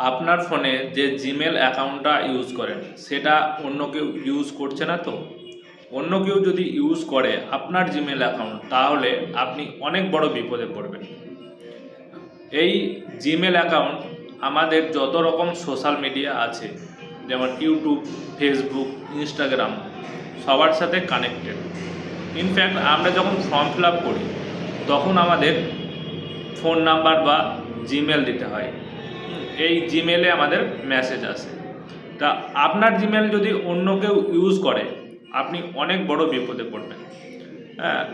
আপনার ফোনে যে জিমেল অ্যাকাউন্টটা ইউজ করেন সেটা অন্য কেউ ইউজ করছে না তো? অন্য কেউ যদি ইউজ করে আপনার জিমেল অ্যাকাউন্ট, তাহলে আপনি অনেক বড় বিপদে পড়বেন। এই জিমেল অ্যাকাউন্ট আমাদের যত রকম সোশ্যাল মিডিয়া আছে, যেমন ইউটিউব, ফেসবুক, ইনস্টাগ্রাম, সবার সাথে কানেক্টেড। ইনফ্যাক্ট আমরা যখন ফর্ম ফিল আপ করি তখন আমাদের ফোন নাম্বার বা জিমেল দিতে হয়। এই জিমেলে আমাদের মেসেজ আসে। তা আপনার জিমেল যদি অন্য কেউ ইউজ করে, আপনি অনেক বড় বিপদে পড়বেন। হ্যাঁ,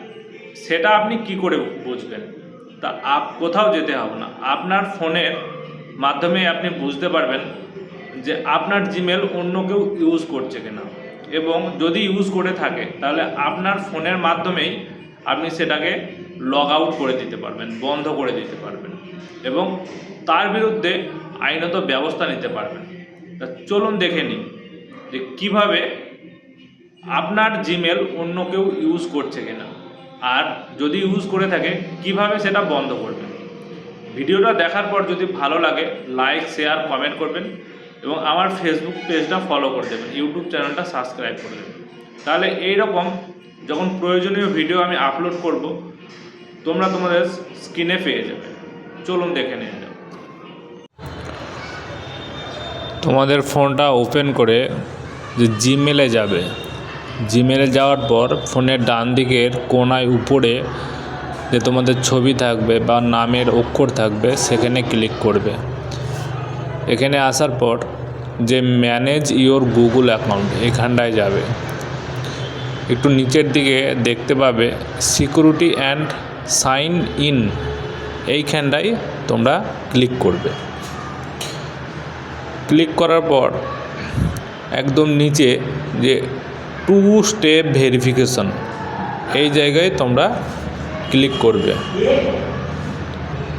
সেটা আপনি কি করে বুঝবেন? তা কোথাও যেতে হবে না, আপনার ফোনের মাধ্যমে আপনি বুঝতে পারবেন যে আপনার জিমেল অন্য কেউ ইউজ করছে কিনা, এবং যদি ইউজ করে থাকে তাহলে আপনার ফোনের মাধ্যমেই আপনি সেটাকে লগ আউট করে দিতে পারবেন, বন্ধ করে দিতে পারবেন, এবং তার বিরুদ্ধে আইনত ব্যবস্থা নিতে পারবেন। তা চলুন দেখে নিই যে কীভাবে আপনার জিমেল অন্য কেউ ইউজ করছে কিনা, আর যদি ইউজ করে থাকে কিভাবে সেটা বন্ধ করবেন। ভিডিওটা দেখার পর যদি ভালো লাগে লাইক, শেয়ার, কমেন্ট করবেন, এবং আমার ফেসবুক পেজটা ফলো করে দেবেন, ইউটিউব চ্যানেলটা সাবস্ক্রাইব করে দেবেন। তাহলে এই রকম যখন প্রয়োজনীয় ভিডিও আমি আপলোড করব, তোমরা তোমাদের স্ক্রিনে পেয়ে যাবে। চলুন দেখে নিয়ে যাও। তোমাদের ফোনটা ওপেন করে যে জিমেলে যাবে, জিমেলে যাওয়ার পর ফোনের ডান দিকের কোনায় উপরে যে তোমাদের ছবি থাকবে বা নামের অক্ষর থাকবে, সেখানে ক্লিক করবে। এখানে আসার পর যে ম্যানেজ ইওর গুগল অ্যাকাউন্ট, এখানটায় যাবে। একটু নিচের দিকে দেখতে পাবে সিকিউরিটি অ্যান্ড সাইন ইন, এইখানটায় তোমরা ক্লিক করবে। ক্লিক করার পর একদম নিচে যে 2 স্টেপ ভেরিফিকেশন, এই জায়গায় তোমরা ক্লিক করবে।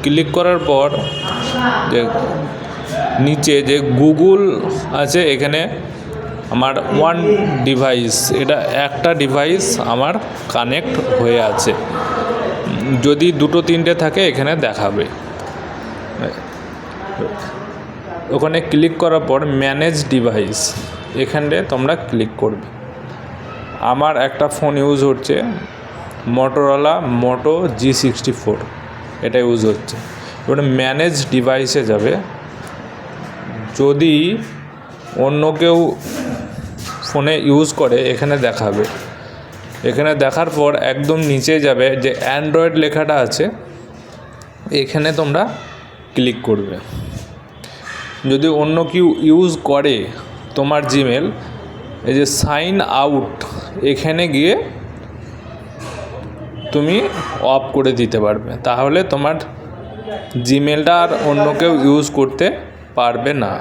ক্লিক করার পর যে নিচে যে গুগল আছে, এখানে আমার ওয়ান ডিভাইস, এটা একটা ডিভাইস আমার কানেক্ট হয়ে আছে। যদি 2-3টে থাকে এখানে দেখাবে। ওখানে ক্লিক করার পর ম্যানেজ ডিভাইস, এখানটায় তোমরা ক্লিক করবে। আমার একটা ফোন ইউজ হচ্ছে মোটোরোলা মোটো G64, এটা ইউজ হচ্ছে। এবার ম্যানেজ ডিভাইসে যাবে। যদি অন্য কেউ ফোনে ইউজ করে এখানে দেখাবে। এখানে দেখার পর একদম নিচে যাবে যে অ্যান্ড্রয়েড লেখাটা আছে, এখানে তোমরা ক্লিক করবে। যদি অন্য কেউ ইউজ করে তোমার জিমেল, এই যে সাইন আউট, এখানে গিয়ে তুমি অফ করে দিতে পারবে। তাহলে তোমার জিমেলটা আর অন্য কেউ ইউজ করতে পারবে না।